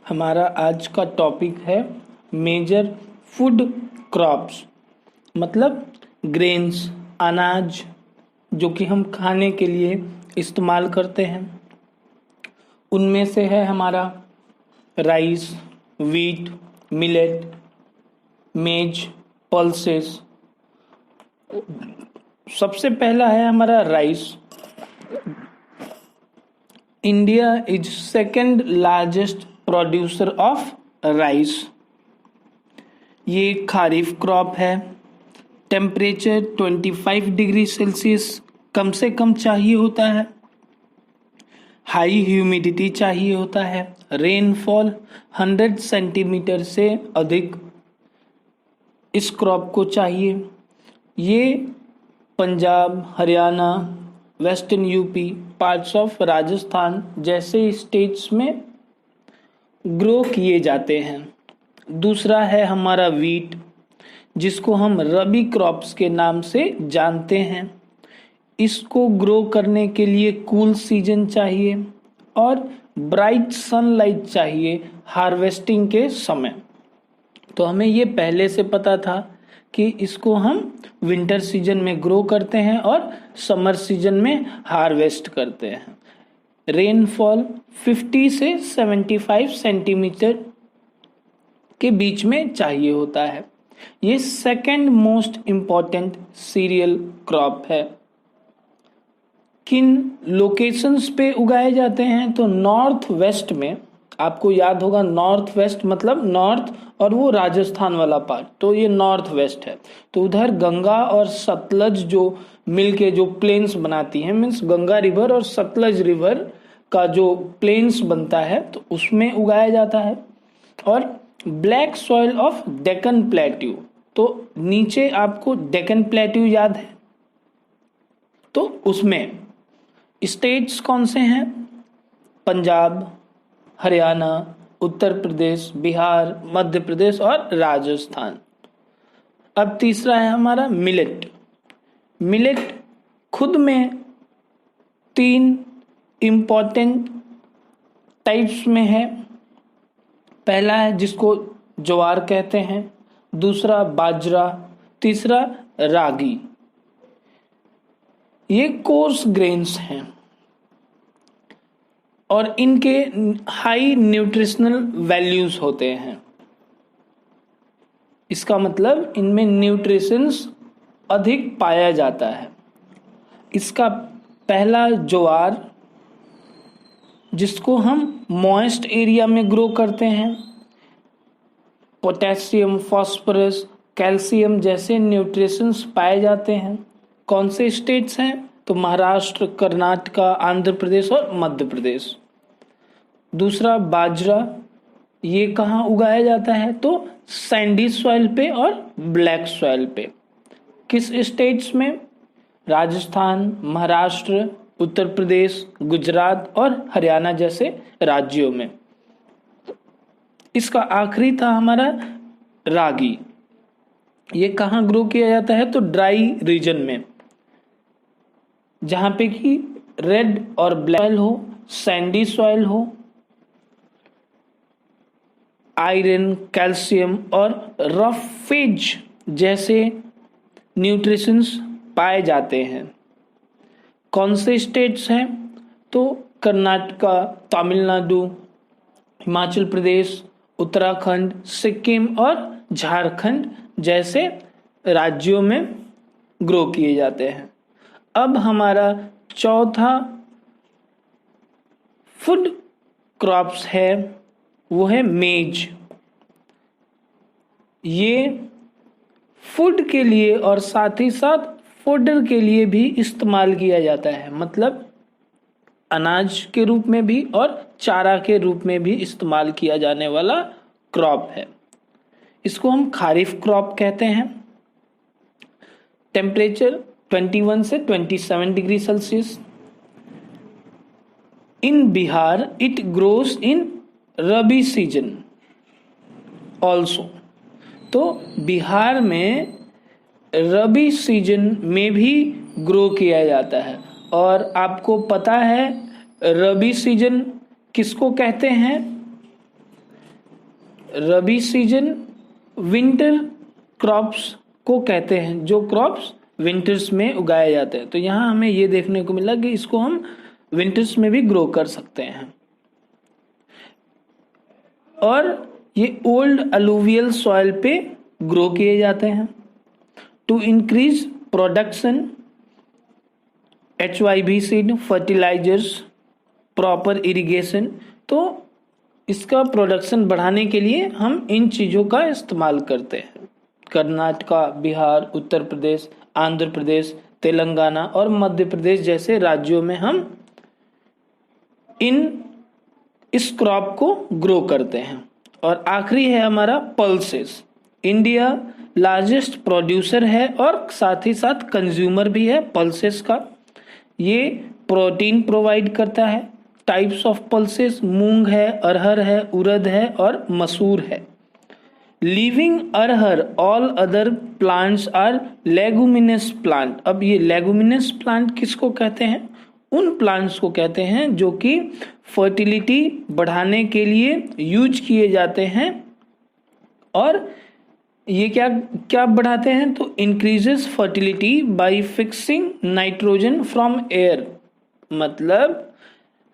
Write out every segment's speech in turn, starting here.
हमारा आज का टॉपिक है मेजर फूड क्रॉप्स, मतलब ग्रेन्स, अनाज जो कि हम खाने के लिए इस्तेमाल करते हैं। उनमें से है हमारा राइस, वीट, मिलेट, मेज, पल्सेस। सबसे पहला है हमारा rice. India is second largest producer of rice. ये खारिफ क्रॉप है। टेम्परेचर 25 डिग्री सेल्सियस कम से कम चाहिए होता है। हाई ह्यूमिडिटी चाहिए होता है। रेनफॉल 100 सेंटीमीटर से अधिक इस क्रॉप को चाहिए। ये Punjab, Haryana, western UP, parts of Rajasthan जैसे स्टेट्स में ग्रो किए जाते हैं। दूसरा है हमारा वीट, जिसको हम रबी क्रॉप्स के नाम से जानते हैं। इसको ग्रो करने के लिए कूल सीजन चाहिए और ब्राइट सनलाइट चाहिए हार्वेस्टिंग के समय। तो हमें ये पहले से पता था कि इसको हम विंटर सीजन में ग्रो करते हैं और समर सीजन में हार्वेस्ट करते हैं। रेनफॉल 50 से 75 सेंटीमीटर के बीच में चाहिए होता है। ये second most important cereal crop है। किन लोकेशंस पे उगाए जाते हैं? तो नॉर्थ वेस्ट में, आपको याद होगा नॉर्थ वेस्ट मतलब नॉर्थ और वो राजस्थान वाला पार्ट, तो ये नॉर्थ वेस्ट है। तो उधर गंगा और सतलज जो मिलके जो प्लेन्स बनाती हैं, मीन्स गंगा रिवर और सतलज रिवर का जो प्लेन्स बनता है, तो उसमें उगाया जाता है। और black soil of Deccan plateau, तो नीचे आपको डेक्कन प्लेट्यू याद है, तो उसमें स्टेट्स कौन से हैं? पंजाब, हरियाणा, उत्तर प्रदेश, बिहार, मध्य प्रदेश और राजस्थान। अब तीसरा है हमारा मिलेट। मिलेट खुद में 3 इम्पॉर्टेंट टाइप्स में है। पहला है जिसको ज्वार कहते हैं, दूसरा बाजरा, तीसरा रागी। ये कोर्स ग्रेन्स हैं और इनके हाई न्यूट्रिशनल वैल्यूज होते हैं। इसका मतलब इनमें न्यूट्रिशंस अधिक पाया जाता है। इसका पहला ज्वार, जिसको हम मॉइस्ट एरिया में ग्रो करते हैं, पोटेशियम, फास्फोरस, कैल्शियम जैसे न्यूट्रिशंस पाए जाते हैं। कौन से स्टेट्स हैं? तो महाराष्ट्र, कर्नाटका, आंध्र प्रदेश और मध्य प्रदेश। दूसरा बाजरा, ये कहाँ उगाया जाता है? तो सैंडी सॉइल पे और ब्लैक सॉइल पे। किस स्टेट्स में? राजस्थान, महाराष्ट्र, उत्तर प्रदेश, गुजरात और हरियाणा जैसे राज्यों में। इसका आखिरी था हमारा रागी। ये कहाँ ग्रो किया जाता है? तो ड्राई रीजन में, जहां पे कि रेड और ब्लैक सॉइल हो, सैंडी सॉइल हो, आयरन, कैल्शियम और रफेज जैसे न्यूट्रिशंस पाए जाते हैं। कौन से स्टेट्स हैं? तो कर्नाटका, तमिलनाडु, हिमाचल प्रदेश, उत्तराखंड, सिक्किम और झारखंड जैसे राज्यों में ग्रो किए जाते हैं। अब हमारा चौथा फूड क्रॉप्स है, वो है मेज। ये फूड के लिए और साथ ही साथ फोडर के लिए भी इस्तेमाल किया जाता है, मतलब अनाज के रूप में भी और चारा के रूप में भी इस्तेमाल किया जाने वाला क्रॉप है। इसको हम खारिफ क्रॉप कहते हैं। टेम्परेचर 21 से 27 degree Celsius. In Bihar it grows in rabi season also. तो बिहार में रबी सीजन में भी ग्रो किया जाता है। और आपको पता है रबी सीजन किसको कहते हैं? रबी सीजन विंटर क्रॉप्स को कहते हैं, जो क्रॉप्स विंटर्स में उगाए जाते हैं। तो यहाँ हमें ये देखने को मिला कि इसको हम विंटर्स में भी ग्रो कर सकते हैं। और ये ओल्ड अलूवियल सॉइल पे ग्रो किए जाते हैं। To increase production, HYV seed, fertilisers, proper irrigation. तो इसका प्रोडक्शन बढ़ाने के लिए हम इन चीज़ों का इस्तेमाल करते हैं। कर्नाटका, बिहार, उत्तर प्रदेश, आंध्र प्रदेश, तेलंगाना और मध्य प्रदेश जैसे राज्यों में हम इस क्रॉप को ग्रो करते हैं। और आखिरी है हमारा पल्सेस। इंडिया लार्जेस्ट प्रोड्यूसर है और साथ ही साथ कंज्यूमर भी है पल्सेस का। ये प्रोटीन प्रोवाइड करता है। टाइप्स ऑफ पल्सेस मूंग है, अरहर है, उड़द है और मसूर है। Leaving arhar, all other plants are leguminous plant. अब ये लेगुमिनस प्लांट किसको कहते हैं? उन प्लांट्स को कहते हैं जो कि फर्टिलिटी बढ़ाने के लिए यूज किए जाते हैं। और ये क्या क्या बढ़ाते हैं? तो increases fertility bye fixing nitrogen from air. मतलब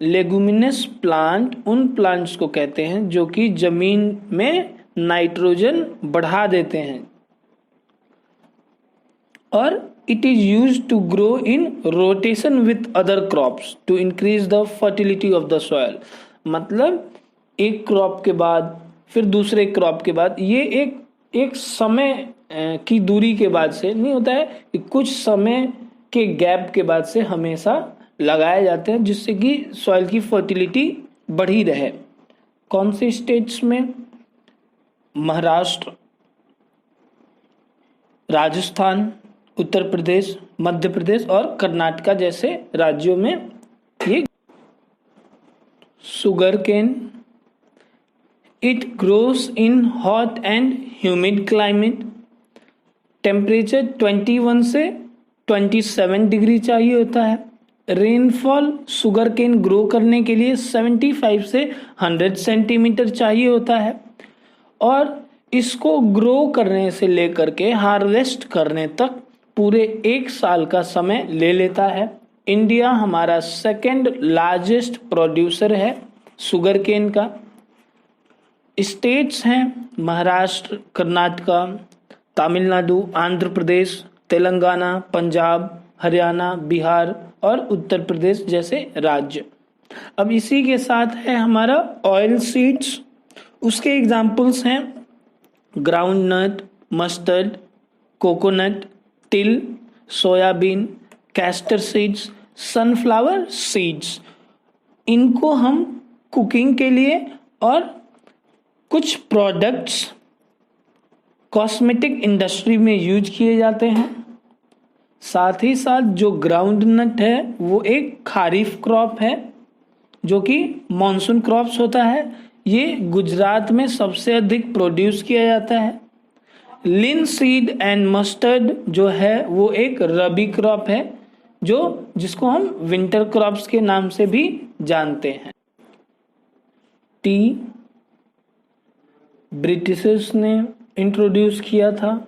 लेगुमिनस प्लांट उन प्लांट्स को कहते हैं जो कि जमीन में नाइट्रोजन बढ़ा देते हैं। और it is used to grow in rotation with other crops to increase the fertility of the soil. मतलब एक क्रॉप के बाद फिर दूसरे क्रॉप के बाद, ये एक समय की दूरी के बाद से नहीं होता है कि कुछ समय के गैप के बाद से हमेशा लगाए जाते हैं, जिससे कि सॉइल की फर्टिलिटी बढ़ी रहे। कौन से स्टेट्स में? महाराष्ट्र, राजस्थान, उत्तर प्रदेश, मध्य प्रदेश और कर्नाटका जैसे राज्यों में ये sugar cane. It grows in hot and humid climate. Temperature 21 से 27 डिग्री चाहिए होता है। रेनफॉल शुगर केन ग्रो करने के लिए 75 से 100 सेंटीमीटर चाहिए होता है। और इसको ग्रो करने से लेकर के हार्वेस्ट करने तक पूरे 1 साल का समय ले लेता है। इंडिया हमारा सेकंड लार्जेस्ट प्रोड्यूसर है शुगर केन का। स्टेट्स हैं महाराष्ट्र, कर्नाटका, तमिलनाडु, आंध्र प्रदेश, तेलंगाना, पंजाब, हरियाणा, बिहार और उत्तर प्रदेश जैसे राज्य। अब इसी के साथ है हमारा ऑयल सीड्स। उसके एग्जाम्पल्स हैं ग्राउंड नट, मस्टर्ड, कोकोनट, तिल, soybean, castor seeds, sunflower seeds. इनको हम कुकिंग के लिए और कुछ प्रोडक्ट्स कॉस्मेटिक इंडस्ट्री में यूज किए जाते हैं। साथ ही साथ जो ग्राउंड नट है वो एक खारीफ क्रॉप है जो कि मॉनसून क्रॉप्स होता है। ये गुजरात में सबसे अधिक प्रोड्यूस किया जाता है। लिनसीड एंड मस्टर्ड जो है वो एक रबी क्रॉप है जिसको हम विंटर क्रॉप्स के नाम से भी जानते हैं। टी ब्रिटिशर्स ने इंट्रोड्यूस किया था।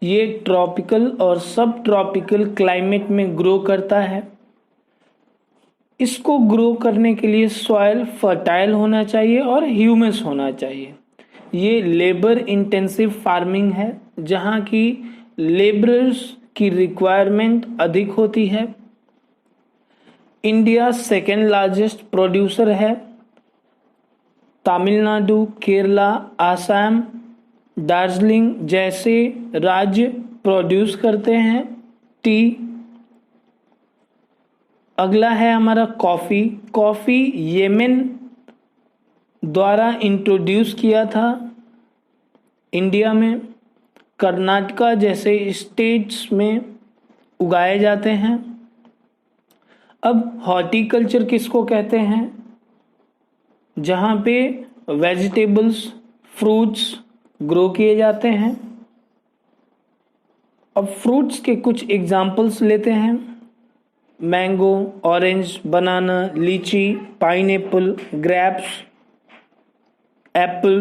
ये ट्रॉपिकल और सब ट्रॉपिकल क्लाइमेट में ग्रो करता है। इसको ग्रो करने के लिए सॉइल फर्टाइल होना चाहिए और ह्यूमस होना चाहिए। ये लेबर इंटेंसिव फार्मिंग है जहाँ की लेबरर्स की रिक्वायरमेंट अधिक होती है। इंडिया सेकेंड लार्जेस्ट प्रोड्यूसर है। तमिलनाडु, केरला, आसाम, दार्जिलिंग जैसे राज्य प्रोड्यूस करते हैं टी। अगला है हमारा कॉफ़ी। कॉफ़ी येमेन द्वारा इंट्रोड्यूस किया था इंडिया में। कर्नाटका जैसे स्टेट्स में उगाए जाते हैं। अब हॉर्टिकल्चर किसको कहते हैं? जहाँ पे वेजिटेबल्स, फ्रूट्स ग्रो किए जाते हैं। अब फ्रूट्स के कुछ एग्जाम्पल्स लेते हैं। मैंगो, ऑरेंज, बनाना, लीची, पाइनएप्पल, ग्रेप्स, एप्पल,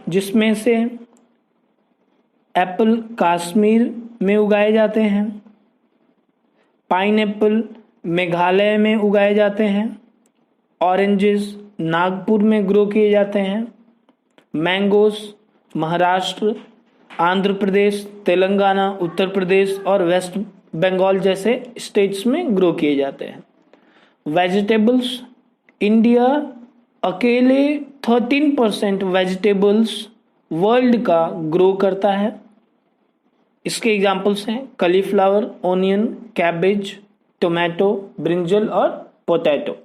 जिसमें से एप्पल कश्मीर में उगाए जाते हैं, पाइनएप्पल मेघालय में उगाए जाते हैं, ऑरेंजेस नागपुर में ग्रो किए जाते हैं, मैंगोस महाराष्ट्र, आंध्र प्रदेश, तेलंगाना, उत्तर प्रदेश और वेस्ट बंगाल जैसे स्टेट्स में ग्रो किए जाते हैं। वेजिटेबल्स, इंडिया अकेले 13% वेजिटेबल्स वर्ल्ड का ग्रो करता है। इसके एग्जाम्पल्स हैं cauliflower, onion, cabbage, tomato, brinjal और पोटैटो।